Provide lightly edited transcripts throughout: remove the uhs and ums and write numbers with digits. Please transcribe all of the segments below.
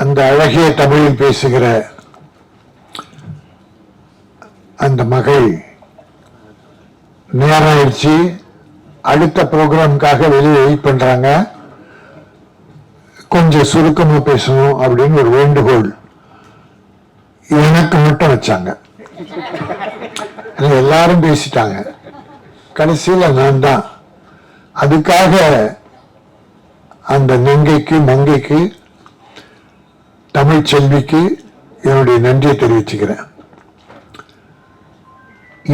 அந்த அழகிய தமிழில் பேசுகிற அந்த மகள் நேரம் ஆயிடுச்சு, அடுத்த ப்ரோக்ராமுக்காக வெளியே வெயிட் பண்றாங்க, கொஞ்சம் சுருக்கமா பேசணும் அப்படின்னு ஒரு வேண்டுகோள் எனக்கு மட்டும் வச்சாங்க. எல்லாரும் பேசிட்டாங்க, கடைசியில் நான் தான். அதுக்காக அந்த நங்கைக்கு மங்கைக்கு தமிழ் செல்விக்கு என்னுடைய நன்றியை தெரிவிச்சுக்கிறேன்.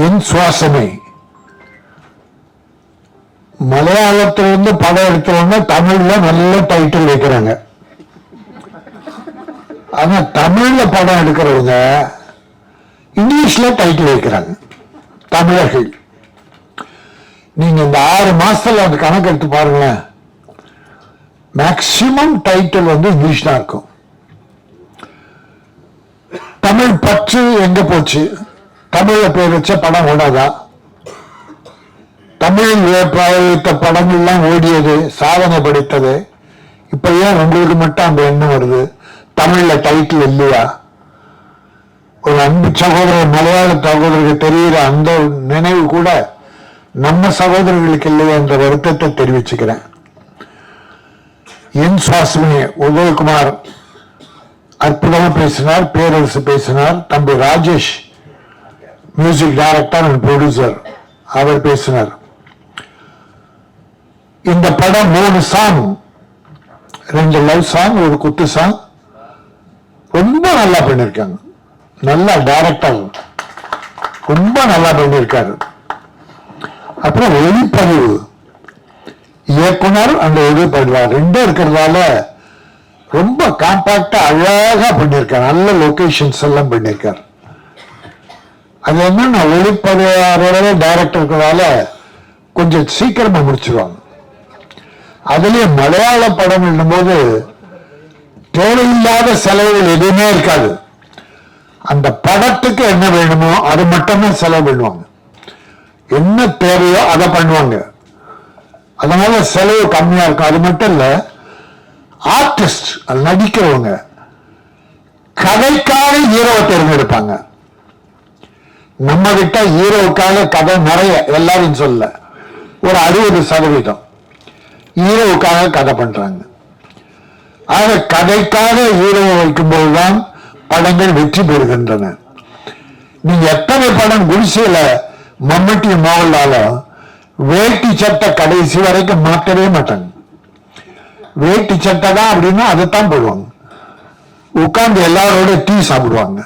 என் சுவாசமே மலையாளத்திலிருந்து படம் எடுத்தவங்க தமிழ்ல நல்ல டைட்டில் வைக்கிறாங்க. ஆனா தமிழ்ல படம் எடுக்கிறவங்க இங்கிலீஷ்ல டைட்டில் வைக்கிறாங்க. தமிழர்கள் நீங்க இந்த 6 மாசத்துல அந்த கணக்கு எடுத்து பாருங்களேன், மேக்சிமம் டைட்டில் வந்து இங்கிலீஷ் தான் இருக்கும். தமிழ் பற்று எங்க போச்சு? தமிழ பேர் வச்ச படம் ஓடாதா? தமிழில் வைத்த படங்கள்லாம் ஓடியது, சாதனை படைத்தது. இப்ப ஏன் உங்களுக்கு மட்டும் அந்த எண்ணம் வருது? தமிழ்ல டைட்டில் இல்லையா? ஒரு அன்பு சகோதரர், மலையாள சகோதரருக்கு தெரிகிற அந்த நினைவு கூட நம்ம சகோதரர்களுக்கு இல்லையா என்ற வருத்தத்தை தெரிவிச்சுக்கிறேன். என் சுவாசமே உதயகுமார் அற்புதமா பேசினார், பேரரசு பேசினார், தம்பி Rajesh music director and producer அவர் பேசினார். இந்த படம் 3 சாங், 2 லவ் சாங், ஒரு குத்து சாங், ரொம்ப நல்லா பண்ணிருக்காங்க. நல்ல டைரக்டர் ரொம்ப நல்லா பண்ணிருக்காரு. அப்புறம் ஒளிப்பதிவு இயக்குனர் அந்த ஒளிப்பதிவு 2 இருக்கிறதால ரொம்ப காம்பாக்டா அழகா பண்ணிருக்காரு. நல்ல லொகேஷன்ஸ் எல்லாம் பண்ணிருக்காரு. அது என்ன, ஒளிப்பதிவாளரோட டைரக்டர் இருக்கிறதால கொஞ்சம் சீக்கிரமா முடிச்சிருவாங்க. அதுலயே மலையாள படம் என்னும்போது தேவையில்லாத செலவுகள் எதுவுமே இருக்காது. அந்த படத்துக்கு என்ன வேணுமோ அது மட்டும்தான் செலவு பண்ணுவாங்க. என்ன தேவையோ அதை பண்ணுவாங்க. அதனால செலவு கம்மியா இருக்கும். அது மட்டும் இல்ல, ஆர்டிஸ்ட் நடிக்கிறவங்க கதைக்காக ஹீரோவை தேர்ந்தெடுப்பாங்க. நம்ம கிட்ட ஹீரோவுக்காக கதை நிறைய, எல்லாரும் சொல்ல ஒரு 60% ஹீரோவுக்காக கதை பண்றாங்க. ஆக கதைக்காக ஹீரோவை வைக்கும்போதுதான் படங்கள் வெற்றி பெறுகின்றன. நீங்க எத்தனை படம் குடிசையில மம்மட்டி மோகன்லாலும் வேட்டி சட்டை கடைசி வரைக்கும் மாற்றவே மாட்டாங்க. வேட்டி சட்டை தான் அப்படின்னா அதைத்தான் போடுவாங்க. உட்கார்ந்து எல்லாரோட டீ சாப்பிடுவாங்க,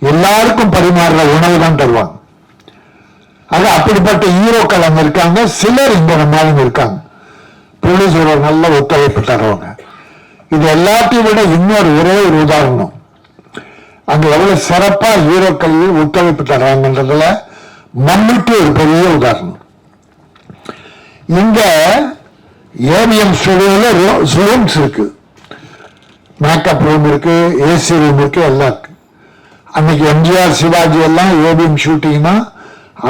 எல்லாருக்கும் பரிமாறுற உணவு தான் தருவாங்க. அது அப்படிப்பட்ட ஹீரோக்கள் அங்க இருக்காங்க. சிலர் இங்க நம்மளும் இருக்காங்க, ப்ரொடியூசர் நல்ல ஒத்துழைப்பு தருவாங்க. இது எல்லாத்தையும் விட இன்னொரு ஒரே ஒரு உதாரணம், அங்க எவ்வளவு சிறப்பா ஹீரோக்கள் ஒத்துழைப்பு தர்றாங்கன்றதுல மம்முட்டி ஒரு பெரிய உதாரணம். இங்க ஏவிஎம் ஸ்டுடியோல ரூம்ஸ் இருக்கு, மேக்கப் ரூம் இருக்கு, ஏசி ரூம் இருக்கு, எல்லாம் இருக்கு. அன்னைக்கு எம்ஜிஆர் சிவாஜி எல்லாம் ஏவிஎம் ஷூட்டிங்னா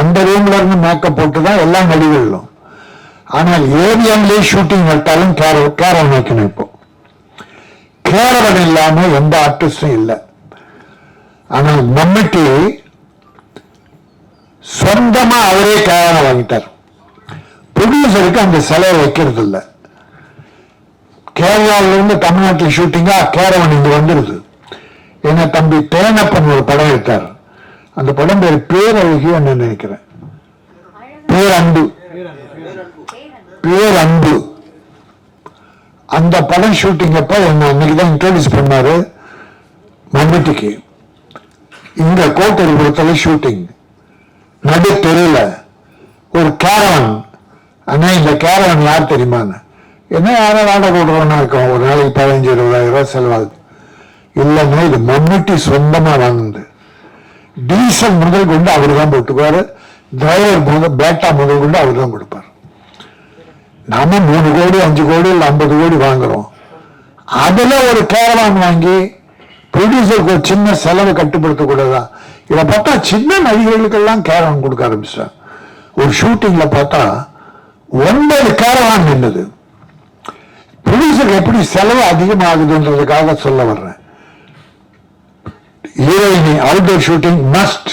அந்த ரூம்ல இருந்து மேக்கப் போட்டு தான் எல்லாம் நடிகர்களும். ஆனால் ஏவிஎம்லேயே ஷூட்டிங் நட்டாலும் கேரவன் வைக்கணும். இப்போ கேரவன் இல்லாம எந்த ஆர்டிஸ்டும் இல்லை. ஆனால் மம்முட்டி சொந்தமா அவரே கேரவன் வாங்கிட்டார். ப்ரொடியூசருக்கு அந்த செலவு வைக்கிறது இல்லை. கேரளாவில இருந்து தமிழ்நாட்டில் ஷூட்டிங்கா கேரவன் இங்க வந்துருது. என்ன தம்பி தேனப்பன் ஒரு படம் எடுத்தார். அந்த படம் பேர் பேரழகி நினைக்கிறேன், பேரன்பு. பேரன்பு அந்த படம் ஷூட்டிங் அப்ப என்ன அன்னைக்குதான் இன்ட்ரோடியூஸ் பண்ணாரு மம்முட்டிக்கு. இங்க கோட்டரிபுரத்துல ஷூட்டிங், நடு தெருல ஒரு கேரவன். ஆனா இந்த கேரவன் யார் தெரியுமான்னு, என்ன யாரும் வாடகை போடுறோம்னா இருக்கும், ஒரு நாளைக்கு 15,000-20,000 ரூபாய் செலவாகுது. இல்லைன்னா இது மம்முட்டி சொந்தமா வாங்குது. டீசல் முதல் கொண்டு அவர் தான் போட்டுக்குவாரு, டிரைவர் முதல் பேட்டா முதல் கொண்டு அவர் தான் கொடுப்பார். நாம 3 கோடி 5 கோடி இல்லை 50 கோடி வாங்குறோம். அதுல ஒரு கேரவான் வாங்கி ப்ரொடியூசருக்கு ஒரு சின்ன செலவு கட்டுப்படுத்த கூடாதா? இதை பார்த்தா சின்ன நடிகர்களுக்கெல்லாம் கேரவான் கொடுக்க ஆரம்பிச்சார். ஒரு ஷூட்டிங்ல பார்த்தா 9 கேரவான் நின்றது. ப்ரொடியூசர் எப்படி செலவு அதிகமாகுதுன்றதுக்காக சொல்ல வர்றேன். ஹீரோயினி அவுட்டோர் ஷூட்டிங் மஸ்ட்,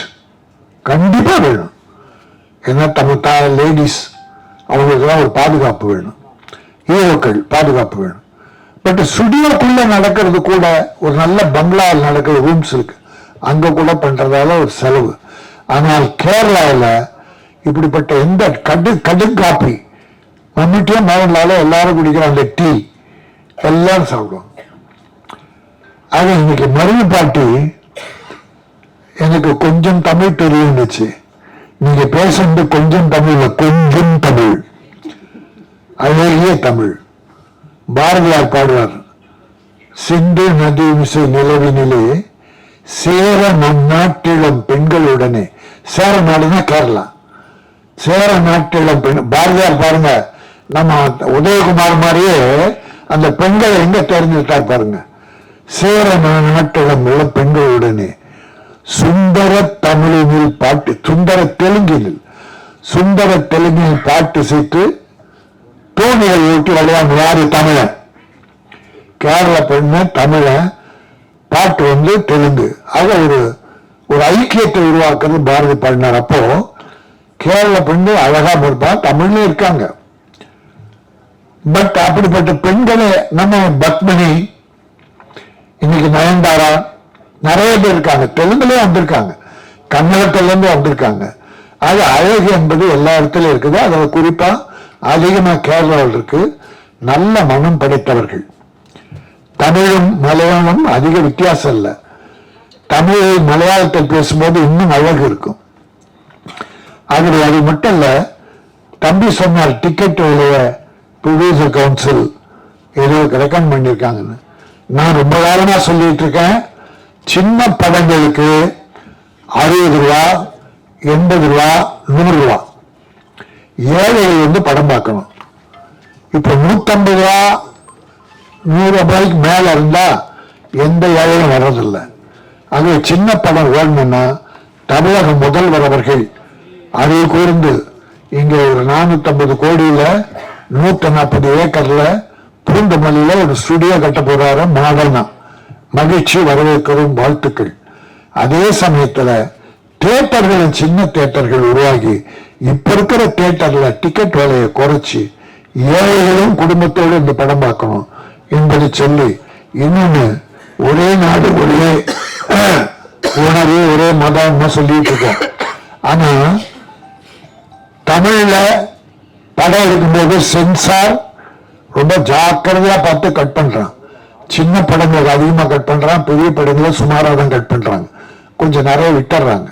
கண்டிப்பா வேணும். ஏன்னா நம்ம லேடிஸ் அவங்களுக்குலாம் ஒரு பாதுகாப்பு வேணும், ஹீரோக்கள் பாதுகாப்பு வேணும். பட் ஸ்டுடியோக்குள்ள நடக்கிறது கூட, ஒரு நல்ல பங்களாவில் நடக்கிற ரூம்ஸ் இருக்கு, அங்க கூட பண்றதால ஒரு செலவு. ஆனால் கேரளாவில் இப்படிப்பட்ட எந்த கடும் காப்பி, மம்மிட்டியும் மோகன்லால எல்லாரும் குடிக்கிற அந்த டீ எல்லாரும் சாப்பிடுவாங்க. ஆக இன்னைக்கு மருவி பாட்டி எனக்கு கொஞ்சம் தமிழ் தெரியுச்சு, நீங்க பேசுறது கொஞ்சம் தமிழ்ல, கொஞ்சம் தமிழ், அழகிய தமிழ். பாரதியார் பாடுவார், சிந்து நதி மிசை நிலவினிலே சேர நன்னாட்டிளம் பெண்களுடனே. சேர நாடுனா கேரளா, சேர நாட்டிளம் பெண். பாரதியார் பாருங்க, நம்ம உதயகுமார் மாதிரியே அந்த பெண்களை எங்க தேர்ந்தெடுத்தார் பாருங்க. சேர நாட்டிளம் இளம் பெண்களுடனே சுந்தர தமிழினில் பாட்டு, சுந்தர தெலுங்கில் பாட்டு சேர்த்து தோணியை ஓட்டி விளையாண்டு யாரு? தமிழன். கேரள பெண்ணு தமிழன், பாட்டு தெலுங்கு. ஆக ஒரு ஐக்கியத்தை உருவாக்குறது பாரதி பாடினார். அப்போ கேரள பெண்ணு அழகா இருப்பான், தமிழ்ல இருக்காங்க. பட் அப்படிப்பட்ட பெண்களே நம்ம பத்மினி, இன்னைக்கு நயன்தாரா, நிறைய பேர் இருக்காங்க, தெலுங்குலயும் வந்திருக்காங்க, கன்னடத்திலிருந்து வந்திருக்காங்க. அது அழகு என்பது எல்லா இடத்துலயும் இருக்குது. அதில் குறிப்பா அதிகமா கேரளாவில் இருக்கு. நல்ல மனம் படைத்தவர்கள். தமிழும் மலையாளம் அதிக வித்தியாசம் இல்லை. தமிழை மலையாளத்தில் பேசும்போது இன்னும் அழகு இருக்கும். அது மட்டும் இல்ல, தம்பி சொன்னார் டிக்கெட் விலைய ப்ரொடியூசர் கவுன்சில் ஏதோ ரெக்கமெண்ட் பண்ணியிருக்காங்கன்னு. நான் ரொம்ப காலமா சொல்லிட்டு இருக்கேன், சின்ன படங்களுக்கு 60 ரூபா, 80 ரூபா, 100 ரூபா. ஏழைகள் படம் பார்க்கணும். இப்ப 150 ரூபா, 100 ரூபாய்க்கு மேல இருந்தா எந்த ஏழையும் வர்றதில்லை. ஆகவே சின்ன படம் ஓடணும்னா தமிழக முதல்வர் அவர்கள் அதை கூர்ந்து இங்க ஒரு 450 கோடியில 140 ஏக்கர்ல பூந்தமல்லியில ஒரு ஸ்டுடியோ கட்ட போறாரு. மாடர்னா மகிழ்ச்சி, வரவேற்கிறோம், வாழ்த்துக்கள். அதே சமயத்துல தியேட்டர்களின் சின்ன தியேட்டர்கள் உருவாகி இப்ப இருக்கிற தியேட்டர்ல டிக்கெட் விலையை குறைச்சி ஏழைகளும் குடும்பத்தோடு இந்த படம் பார்க்கணும் என்பதை சொல்லி, இன்னொன்னு ஒரே நாடு ஒரே உணர்வு ஒரே மதம் சொல்லிட்டு இருக்கோம். ஆனா தமிழ்ல படம் எடுக்கும்போது சென்சார் ரொம்ப ஜாக்கிரதையா பார்த்து கட் பண்றான். சின்ன படங்களுக்கு அதிகமா கட் பண்றான், பெரிய படங்களை சுமாராக தான் கட் பண்றாங்க, கொஞ்சம் நிறைய விட்டுறாங்க.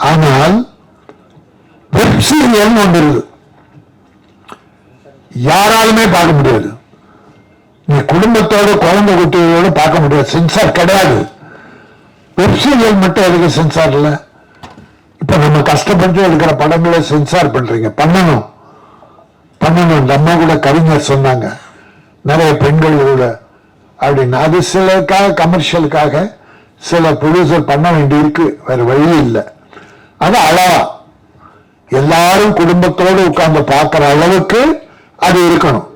ஆனால் வெப் சீரியல் ஒன்று இருக்கு, யாராலுமே பார்க்க முடியாது. நீ குடும்பத்தோட குழந்தை குட்டிகளோடு பார்க்க முடியாது, சென்சார் கிடையாது. வெப் சீரியல் மட்டும் எதுக்கு சென்சார் இல்லை? இப்ப நம்ம கஷ்டப்பட்டு எடுக்கிற படங்களை சென்சார் பண்றீங்க, பண்ணணும். இந்த அம்மா கூட கவிஞர் சொன்னாங்க, நிறைய பெண்கள் கூட அப்படின்னு. அது சிலருக்காக, கமர்ஷியலுக்காக சில ப்ரொடியூசர் பண்ண வேண்டி இருக்கு, வேற வழி இல்லை. அது அளவா எல்லாரும் குடும்பத்தோடு உட்கார்ந்து பார்க்கிற அளவுக்கு அது இருக்கணும்.